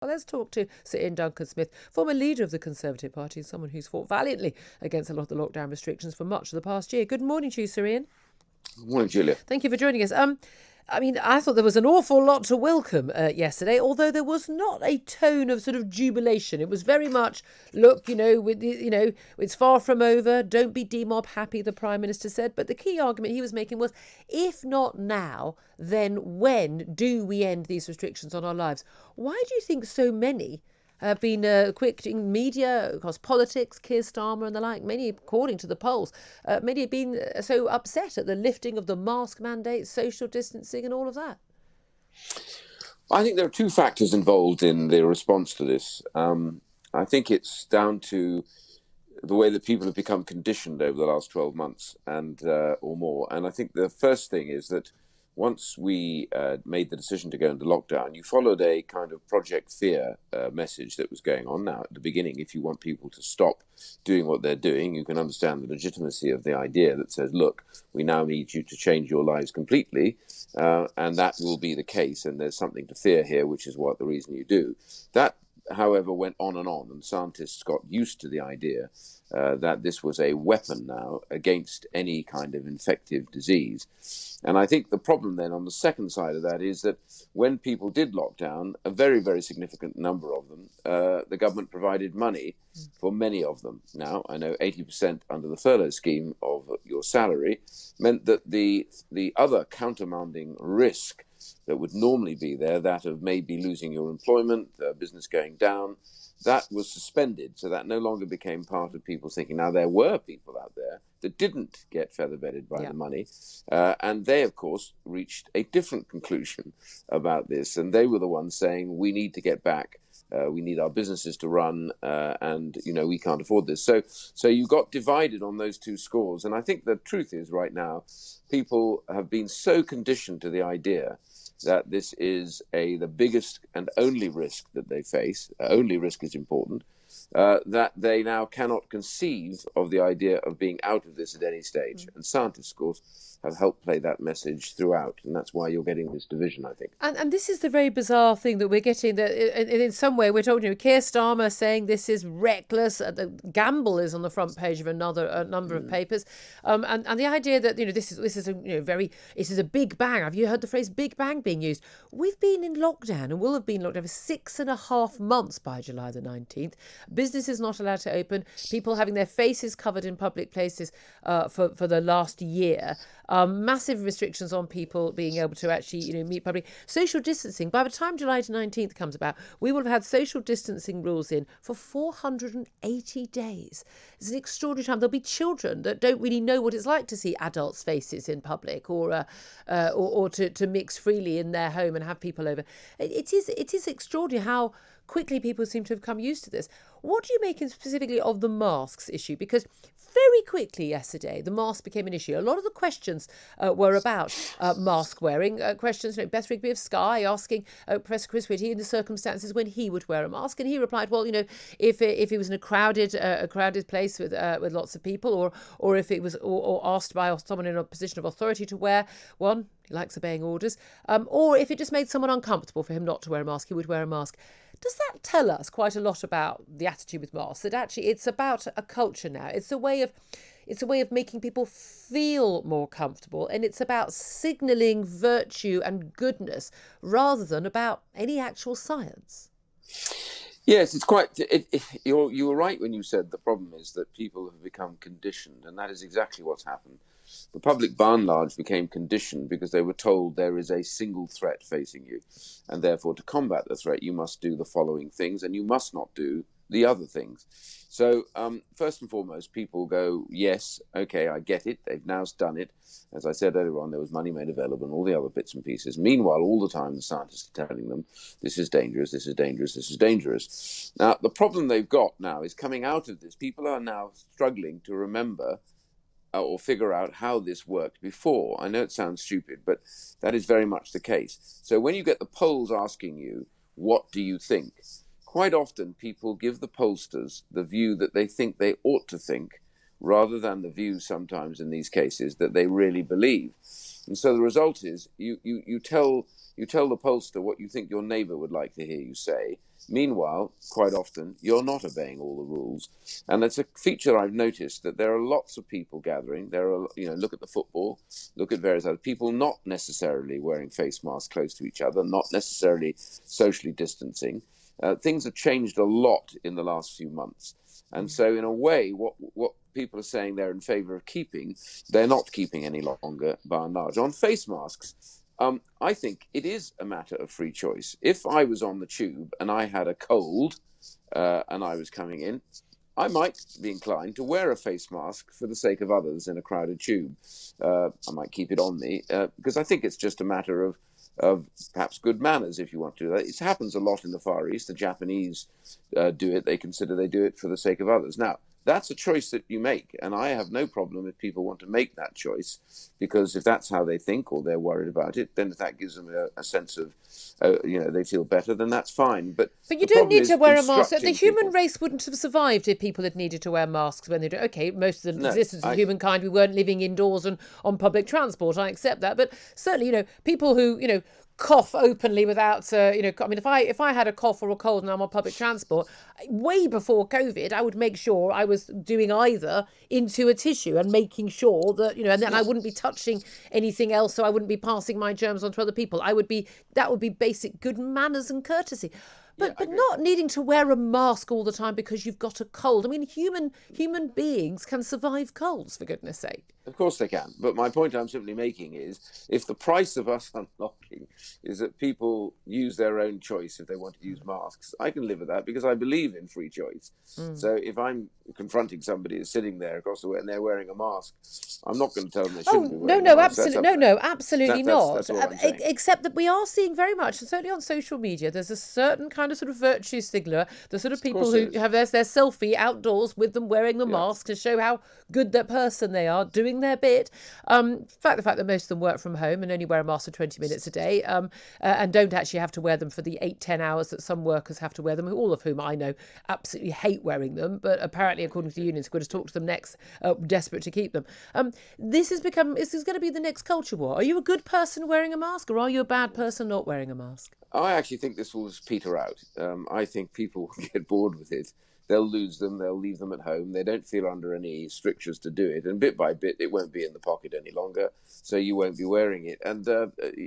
Well, let's talk to Sir Iain Duncan Smith, former leader of the Conservative Party, and someone who's fought valiantly against a lot of the lockdown restrictions for much of the past year. Good morning to you, Sir Iain. Morning, Julia. Thank you for joining us. I thought there was an awful lot to welcome yesterday, although there was not a tone of sort of jubilation. It was very much, look, it's far from over. Don't be demob happy, the Prime Minister said. But the key argument he was making was, if not now, then when do we end these restrictions on our lives? Why do you think so many have been quick in media, across politics, Keir Starmer and the like, many, according to the polls, many have been so upset at the lifting of the mask mandate, social distancing and all of that? I think there are two factors involved in the response to this. I think it's down to the way that people have become conditioned over the last 12 months and or more. And I think the first thing is that once we made the decision to go into lockdown, you followed a kind of Project Fear message that was going on. Now, at the beginning, if you want people to stop doing what they're doing, you can understand the legitimacy of the idea that says, look, we now need you to change your lives completely, and that will be the case, and there's something to fear here, which is what the reason you do. That, however, went on, and scientists got used to the idea that this was a weapon now against any kind of infective disease. And I think the problem then on the second side of that is that when people did lock down, a very, very significant number of them, the government provided money for many of them. Now, I know 80% under the furlough scheme of your salary meant that the other countermanding risk that would normally be there, that of maybe losing your employment, business going down, that was suspended. So that no longer became part of people thinking. Now, there were people out there that didn't get feather-bedded by the money. And they, of course, reached a different conclusion about this. And they were the ones saying, we need to get back. We need our businesses to run, and, we can't afford this. So you got divided on those two scores. And I think the truth is right now, people have been so conditioned to the idea that this is the biggest and only risk that they face. Only risk is important. That they now cannot conceive of the idea of being out of this at any stage. And scientists, of course, have helped play that message throughout. And that's why you're getting this division, I think. And this is the very bizarre thing that we're getting, that in some way we're told, Keir Starmer saying this is reckless. The gamble is on the front page of a number of papers. And the idea that, this is a big bang. Have you heard the phrase big bang being used? We've been in lockdown and will have been locked down for 6.5 months by July the 19th. Businesses not allowed to open, people having their faces covered in public places for the last year. Massive restrictions on people being able to actually, meet public. Social distancing. By the time July 19th comes about, we will have had social distancing rules in for 480 days. It's an extraordinary time. There'll be children that don't really know what it's like to see adults' faces in public, or to mix freely in their home and have people over. It is extraordinary how quickly people seem to have come used to this. What do you make specifically of the masks issue? Because very quickly yesterday, the mask became an issue. A lot of the questions were about mask wearing. Questions, Beth Rigby of Sky asking Professor Chris Whitty in the circumstances when he would wear a mask, and he replied, well, if he was in a crowded place with lots of people, or if it was or asked by someone in a position of authority to wear one, he likes obeying orders, or if it just made someone uncomfortable for him not to wear a mask, he would wear a mask. Does that tell us quite a lot about the attitude with masks? That actually it's about a culture now. It's a way of making people feel more comfortable, and it's about signalling virtue and goodness rather than about any actual science. Yes, it's quite. You were right when you said the problem is that people have become conditioned, and that is exactly what's happened. The public, by and large, became conditioned because they were told there is a single threat facing you, and therefore to combat the threat, you must do the following things, and you must not do the other things. So first and foremost, people go, yes, okay, I get it. They've now done it. As I said earlier on, there was money made available and all the other bits and pieces. Meanwhile, all the time, the scientists are telling them, this is dangerous, this is dangerous, this is dangerous. Now, the problem they've got now is coming out of this. People are now struggling to remember or figure out how this worked before. I know it sounds stupid, but that is very much the case. So when you get the polls asking you, what do you think? Quite often people give the pollsters the view that they think they ought to think, rather than the view sometimes in these cases that they really believe. And so the result is you tell the pollster what you think your neighbour would like to hear you say, Meanwhile, quite often, you're not obeying all the rules. And it's a feature I've noticed, that there are lots of people gathering. There are, look at the football, look at various other people not necessarily wearing face masks close to each other, not necessarily socially distancing. Things have changed a lot in the last few months. And so, in a way, what people are saying they're in favour of keeping, they're not keeping any longer, by and large. On face masks, I think it is a matter of free choice. If I was on the tube and I had a cold and I was coming in, I might be inclined to wear a face mask for the sake of others in a crowded tube. I might keep it on me because I think it's just a matter of perhaps good manners, if you want to do that. It happens a lot in the Far East. The Japanese do it. They consider they do it for the sake of others. Now, that's a choice that you make, and I have no problem if people want to make that choice, because if that's how they think or they're worried about it, then if that gives them a sense of, they feel better, then that's fine. But you don't need to wear a mask. The human people... race wouldn't have survived if people had needed to wear masks when they do. Okay, most of the existence of humankind, we weren't living indoors and on public transport. I accept that, but certainly, people who, cough openly without, I mean, if I had a cough or a cold and I'm on public transport, way before COVID, I would make sure I was doing either into a tissue and making sure that, and then I wouldn't be touching anything else, so I wouldn't be passing my germs on to other people. That would be basic good manners and courtesy. But not needing to wear a mask all the time because you've got a cold. I mean, human beings can survive colds, for goodness sake. Of course they can. But my point I'm simply making is, if the price of us unlocking is that people use their own choice if they want to use masks, I can live with that because I believe in free choice. So if I'm confronting somebody who's sitting there across the way and they're wearing a mask, I'm not going to tell them they shouldn't be wearing a mask. Absolutely not. Except that we are seeing very much, and certainly on social media, there's a certain kind of sort of virtue stigler, the sort of people who have their selfie outdoors with them wearing the mask to show how good that person they are, doing their bit. The fact that most of them work from home and only wear a mask for 20 minutes a day, and don't actually have to wear them for the 8-10 hours that some workers have to wear them, all of whom I know absolutely hate wearing them, but apparently, according to the unions, we're going to talk to them next, desperate to keep them. This is going to be the next culture war. Are you a good person wearing a mask, or are you a bad person not wearing a mask? I actually think this will peter out. I think people will get bored with it. They'll lose them. They'll leave them at home. They don't feel under any strictures to do it. And bit by bit, it won't be in the pocket any longer. So you won't be wearing it. And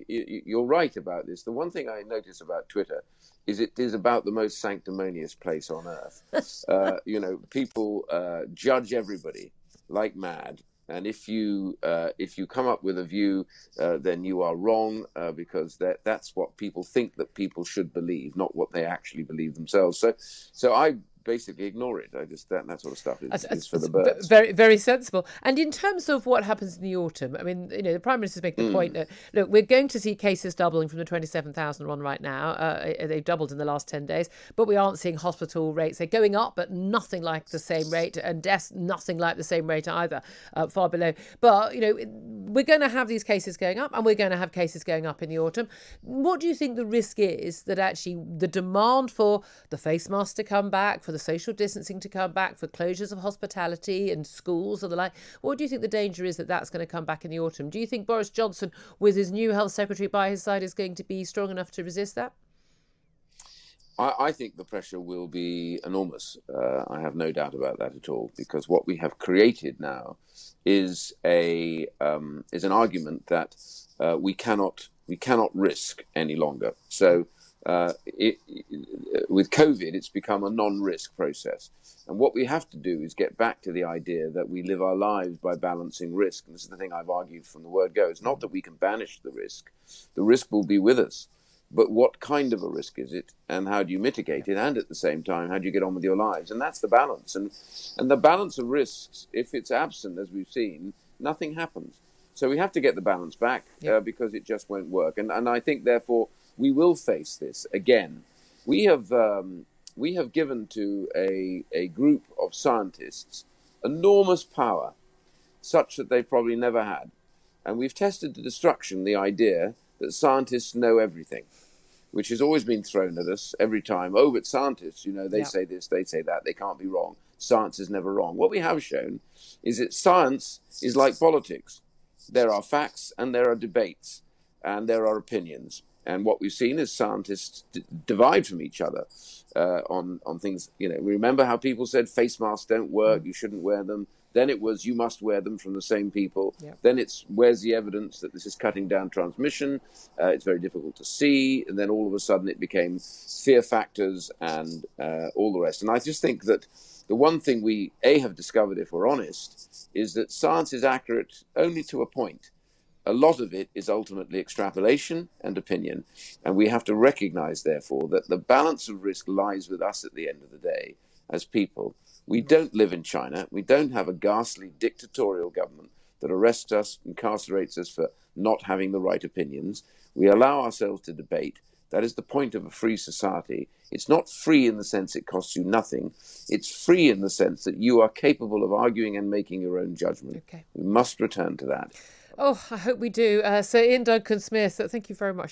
you're right about this. The one thing I notice about Twitter is it is about the most sanctimonious place on earth. People judge everybody like mad. And if you come up with a view, then you are wrong, because that's what people think that people should believe, not what they actually believe themselves. So I basically ignore it. I just that sort of stuff is for the birds. Very, very sensible. And in terms of what happens in the autumn, I mean, the Prime Minister's making the point that, look, we're going to see cases doubling from the 27,000 we're on right now. They've doubled in the last 10 days, but we aren't seeing hospital rates. They're going up, but nothing like the same rate, and deaths nothing like the same rate either, far below. But we're going to have these cases going up, and we're going to have cases going up in the autumn. What do you think the risk is that actually the demand for the face mask to come back, for the social distancing to come back, for closures of hospitality and schools and the like, what do you think the danger is that that's going to come back in the autumn? Do you think Boris Johnson, with his new health secretary by his side, is going to be strong enough to resist that? I think the pressure will be enormous. I have no doubt about that at all, because what we have created now is an argument that we cannot risk any longer. So with COVID, it's become a non-risk process. And what we have to do is get back to the idea that we live our lives by balancing risk. And this is the thing I've argued from the word go. It's not that we can banish the risk. The risk will be with us. But what kind of a risk is it? And how do you mitigate it? And at the same time, how do you get on with your lives? And that's the balance. And the balance of risks, if it's absent, as we've seen, nothing happens. So we have to get the balance back because it just won't work. And I think, therefore, we will face this again. We have given to a group of scientists enormous power, such that they've probably never had. And we've tested to destruction the idea that scientists know everything, which has always been thrown at us every time. Oh, but scientists, they say this, they say that, they can't be wrong. Science is never wrong. What we have shown is that science is like politics. There are facts and there are debates and there are opinions. And what we've seen is scientists divide from each other on things. We remember how people said face masks don't work, you shouldn't wear them. Then it was you must wear them from the same people. Yep. Then it's where's the evidence that this is cutting down transmission? It's very difficult to see. And then all of a sudden it became fear factors and all the rest. And I just think that the one thing we have discovered, if we're honest, is that science is accurate only to a point. A lot of it is ultimately extrapolation and opinion. And we have to recognize, therefore, that the balance of risk lies with us at the end of the day as people. We don't live in China. We don't have a ghastly dictatorial government that arrests us, incarcerates us for not having the right opinions. We allow ourselves to debate. That is the point of a free society. It's not free in the sense it costs you nothing. It's free in the sense that you are capable of arguing and making your own judgment. Okay. We must return to that. Oh, I hope we do. So Iain Duncan Smith, thank you very much.